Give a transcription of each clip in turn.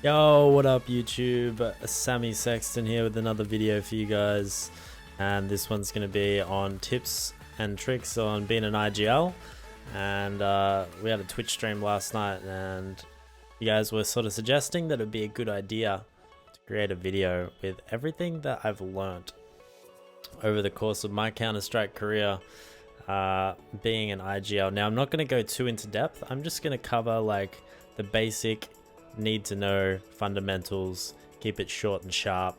Yo, what up YouTube? Sammy Sexton here with another video for you guys, and this one's going to be on tips and tricks on being an IGL. And we had a Twitch stream last night, and you guys were sort of suggesting that it'd be a good idea to create a video with everything that I've learnt over the course of my Counter-Strike career being an IGL. Now, I'm not going to go too into depth. I'm just going to cover like the basic need to know fundamentals, keep it short and sharp.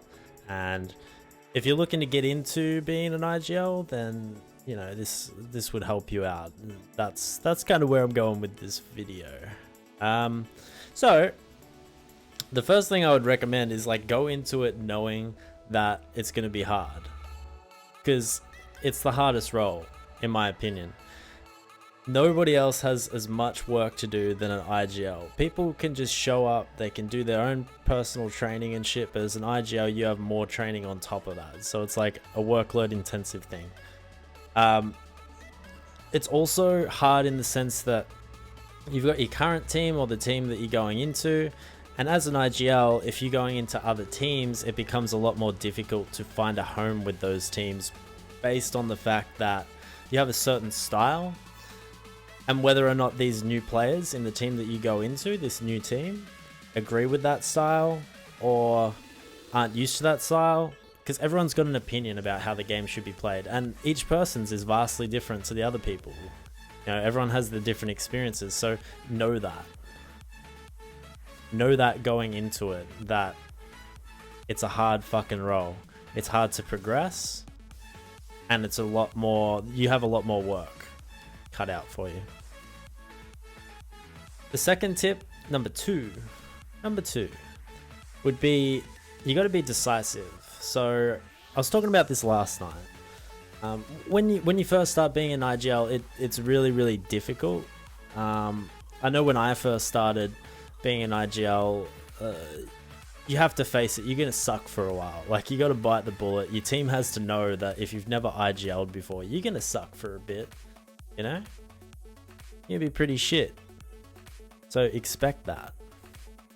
And if you're looking to get into being an IGL, then you know this would help you out. That's kind of where I'm going with this video. So the first thing I would recommend is like go into it knowing that it's going to be hard, because it's the hardest role in my opinion. Nobody else has as much work to do than an IGL. People can just show up, they can do their own personal training and shit, but as an IGL you have more training on top of that. So it's like a workload intensive thing. It's also hard in the sense that you've got your current team or the team that you're going into, and as an IGL, if you're going into other teams, it becomes a lot more difficult to find a home with those teams based on the fact that you have a certain style. And whether or not these new players in the team that you go into, this new team, agree with that style or aren't used to that style, because everyone's got an opinion about how the game should be played, and each person's is vastly different to the other people. You know, everyone has the different experiences, so know that. Know that going into it, that it's a hard fucking role. It's hard to progress, and it's a lot more, you have a lot more work cut out for you. The second tip, number two would be you got to be decisive. So I was talking about this last night. When you first start being an IGL, it's really difficult. I know when I first started being an IGL, you have to face it. You're gonna suck for a while. Like, you got to bite the bullet. Your team has to know that if you've never IGL'd before, you're gonna suck for a bit. You know, you'll be pretty shit. So expect that.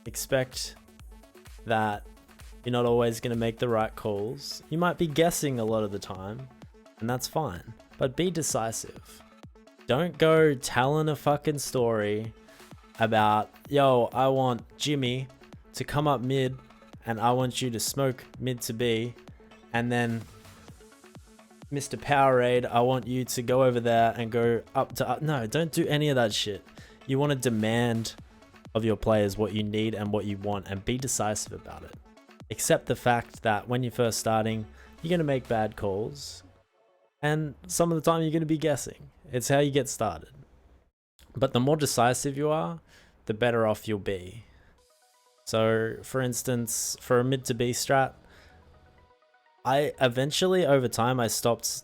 Expect that you're not always going to make the right calls. You might be guessing a lot of the time, and that's fine. But be decisive. Don't go telling a fucking story about, yo, I want Jimmy to come up mid, and I want you to smoke mid to B, and then Mr. Powerade, I want you to go over there and go up to up. No, don't do any of that shit. You want to demand of your players what you need and what you want, and be decisive about it. Accept the fact that when you're first starting, you're going to make bad calls, and some of the time you're going to be guessing. It's how you get started. But the more decisive you are, the better off you'll be. So, for instance, for a mid to B strat, I eventually, over time, I stopped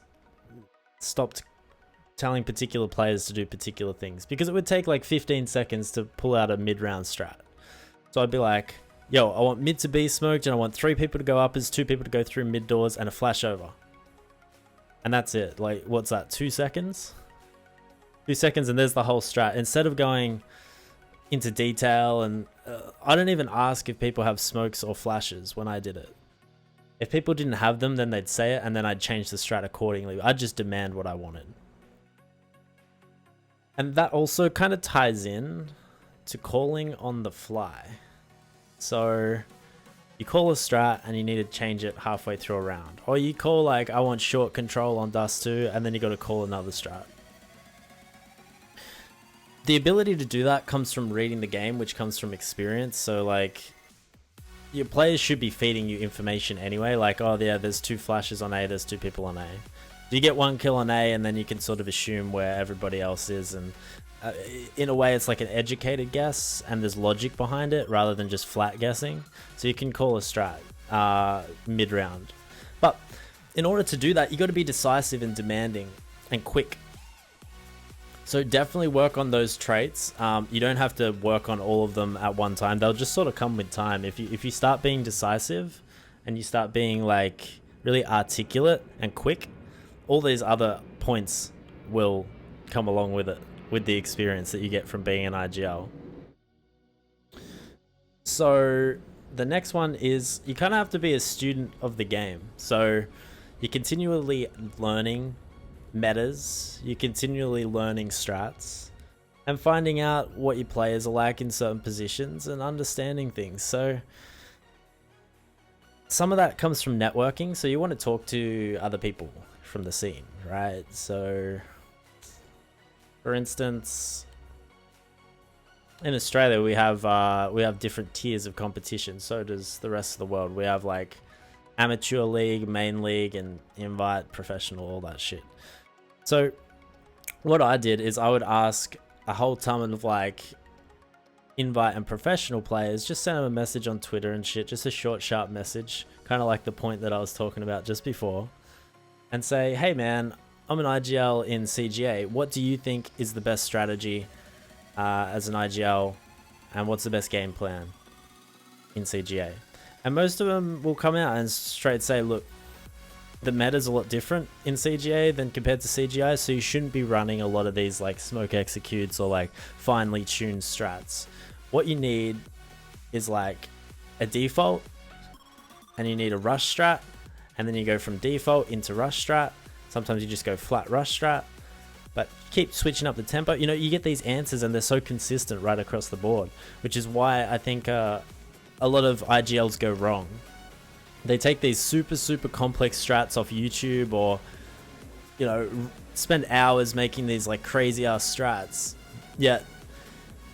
telling particular players to do particular things, because it would take like 15 seconds to pull out a mid-round strat. So I'd be like, yo, I want mid to be smoked, and I want 3 people to go uppers, 2 people to go through mid doors, and a flash over. And that's it. Like, what's that, 2 seconds? 2 seconds and there's the whole strat. Instead of going into detail, and I don't even ask if people have smokes or flashes when I did it. If people didn't have them, then they'd say it, and then I'd change the strat accordingly. I'd just demand what I wanted. And that also kind of ties in to calling on the fly. So you call a strat and you need to change it halfway through a round. Or you call like, I want short control on Dust 2, and then you got to call another strat. The ability to do that comes from reading the game, which comes from experience. So like, your players should be feeding you information anyway, like, oh yeah, there's 2 flashes on A, there's 2 people on A. You get 1 kill on A, and then you can sort of assume where everybody else is, and in a way it's like an educated guess, and there's logic behind it rather than just flat guessing. So you can call a strat mid-round. But in order to do that, you got to be decisive and demanding and quick. So definitely work on those traits. You don't have to work on all of them at one time. They'll just sort of come with time. If you start being decisive and you start being like really articulate and quick, all these other points will come along with it, with the experience that you get from being an IGL. So the next one is you kind of have to be a student of the game. So you're continually learning metas, you're continually learning strats, and finding out what your players are like in certain positions and understanding things. So some of that comes from networking. So you want to talk to other people from the scene, right? So for instance, in Australia we have different tiers of competition. So does the rest of the world. We have like amateur league, main league, and invite, professional, all that shit. So what I did is I would ask a whole ton of like invite and professional players, just send them a message on Twitter and shit, just a short, sharp message, kind of like the point that I was talking about just before, and say, hey man, I'm an IGL in CGA. What do you think is the best strategy as an IGL, and what's the best game plan in CGA? And most of them will come out and straight say, look, the meta's a lot different in CGA than compared to CGI, so you shouldn't be running a lot of these like smoke executes or like finely tuned strats. What you need is like a default, and you need a rush strat, and then you go from default into rush strat. Sometimes you just go flat rush strat, but keep switching up the tempo. You know, you get these answers and they're so consistent right across the board, which is why I think a lot of IGLs go wrong. They take these super complex strats off YouTube, or, you know, spend hours making these like crazy ass strats. Yet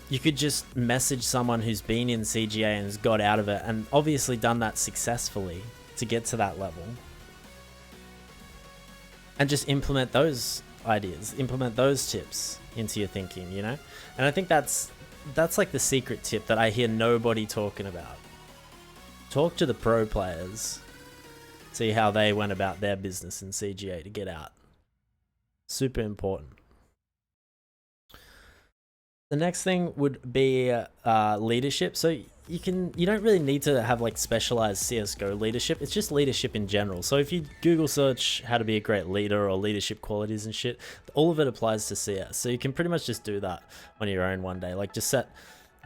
you could just message someone who's been in CGA and has got out of it, and obviously done that successfully to get to that level, and just implement those ideas, implement those tips into your thinking, you know? And I think that's like the secret tip that I hear nobody talking about. Talk to the pro players, see how they went about their business in CGA to get out. Super important. The next thing would be leadership. So you don't really need to have like specialized CSGO leadership. It's just leadership in general. So if you Google search how to be a great leader or leadership qualities and shit, all of it applies to CS. So you can pretty much just do that on your own one day. Like just set,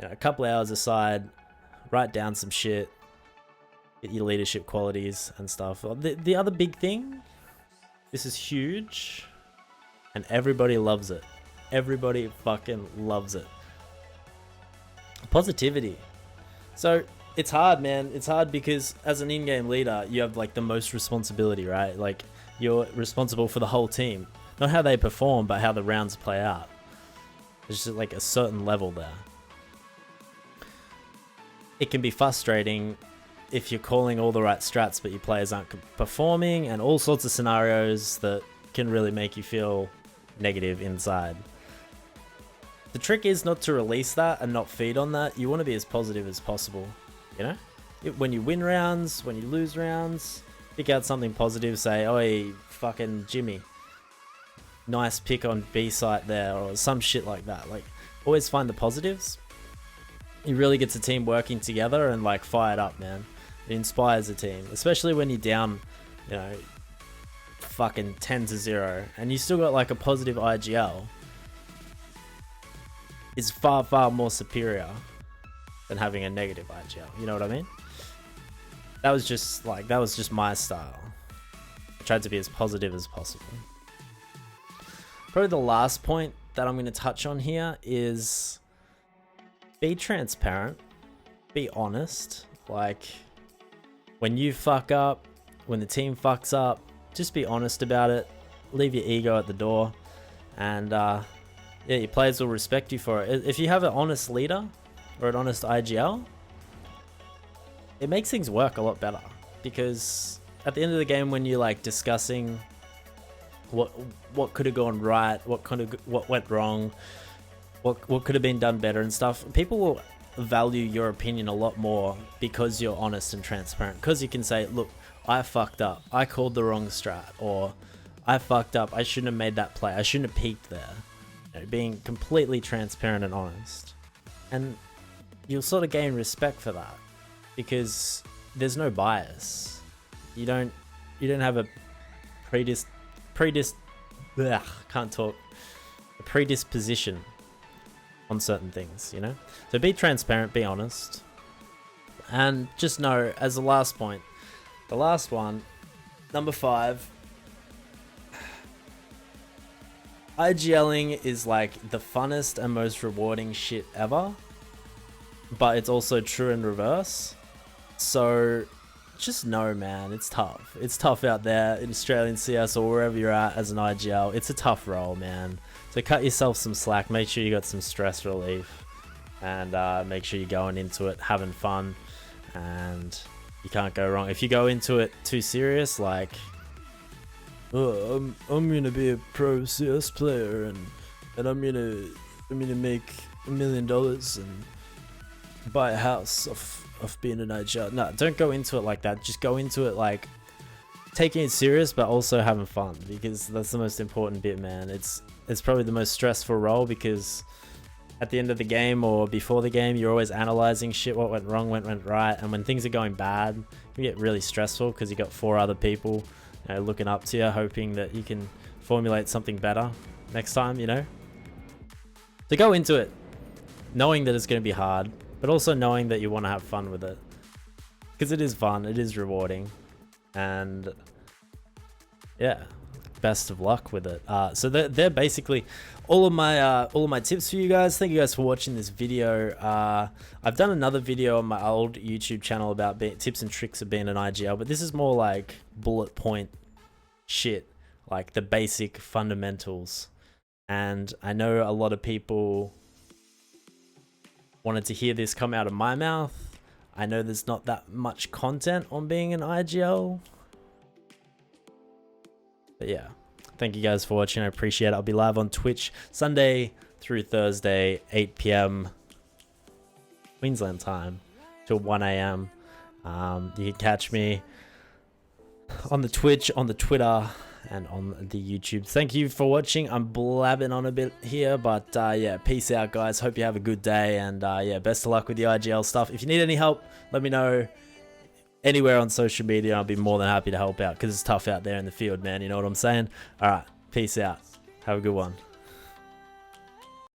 you know, a couple hours aside, write down some shit, get your leadership qualities and stuff. The other big thing, this is huge, and everybody loves it. Everybody fucking loves it. Positivity. So it's hard, man. It's hard because as an in-game leader, you have like the most responsibility, right? Like you're responsible for the whole team. Not how they perform, but how the rounds play out. There's just like a certain level there. It can be frustrating if you're calling all the right strats, but your players aren't performing, and all sorts of scenarios that can really make you feel negative inside. The trick is not to release that and not feed on that. You want to be as positive as possible, you know? When you win rounds, when you lose rounds, pick out something positive, say, oi, fucking Jimmy, nice pick on B site there, or some shit like that. Like, always find the positives. It really gets a team working together and like fired up, man. It inspires a team, especially when you're down, you know, fucking 10-0, and you still got like a positive IGL. Is far more superior than having a negative IGL. You know what I mean? That was just my style. I tried to be as positive as possible. Probably the last point that I'm going to touch on here is be transparent, be honest. Like when you fuck up, when the team fucks up, just be honest about it. Leave your ego at the door, and yeah, your players will respect you for it. If you have an honest leader or an honest IGL, it makes things work a lot better, because at the end of the game, when you're like discussing what could have gone right, what went wrong, what could have been done better and stuff, people will value your opinion a lot more because you're honest and transparent. Because you can say, look, I fucked up, I called the wrong strat, or I fucked up, I shouldn't have made that play, I shouldn't have peeked there. You know, being completely transparent and honest, and you'll sort of gain respect for that, because there's no bias. You don't have a predisposition on certain things, you know? So be transparent, be honest, And just know, as the last point, the last one, number 5, IGLing is like the funnest and most rewarding shit ever, but it's also true in reverse. So just know, man, it's tough. It's tough out there in Australian CS or wherever you're at as an IGL. It's a tough role, man. So cut yourself some slack. Make sure you got some stress relief, and make sure you're going into it having fun, and you can't go wrong. If you go into it too serious, like, oh, I'm gonna be a pro CS player, and I'm gonna make $1 million and buy a house of being an IGL. No, don't go into it like that. Just go into it like taking it serious, but also having fun, because that's the most important bit, man. It's probably the most stressful role, because at the end of the game or before the game, you're always analyzing shit, what went wrong, what went right, and when things are going bad, it can get really stressful because you got 4 other people, you know, looking up to you, hoping that you can formulate something better next time, you know. So go into it knowing that it's going to be hard, but also knowing that you want to have fun with it, because it is fun, it is rewarding, and yeah, best of luck with it. So they're basically all of my tips for you guys. Thank you guys for watching this video. I've done another video on my old YouTube channel about tips and tricks of being an IGL, but this is more like bullet point shit, like the basic fundamentals. And I know a lot of people wanted to hear this come out of my mouth. I know there's not that much content on being an IGL, but yeah, thank you guys for watching. I appreciate it. I'll be live on Twitch Sunday through Thursday, 8 p.m. Queensland time till 1 a.m. You can catch me on the Twitch, on the Twitter, and on the YouTube. Thank you for watching. I'm blabbing on a bit here, but yeah, peace out, guys. Hope you have a good day, and yeah, best of luck with the IGL stuff. If you need any help, let me know anywhere on social media. I'll be more than happy to help out, because it's tough out there in the field, man. You know what I'm saying? All right, peace out. Have a good one.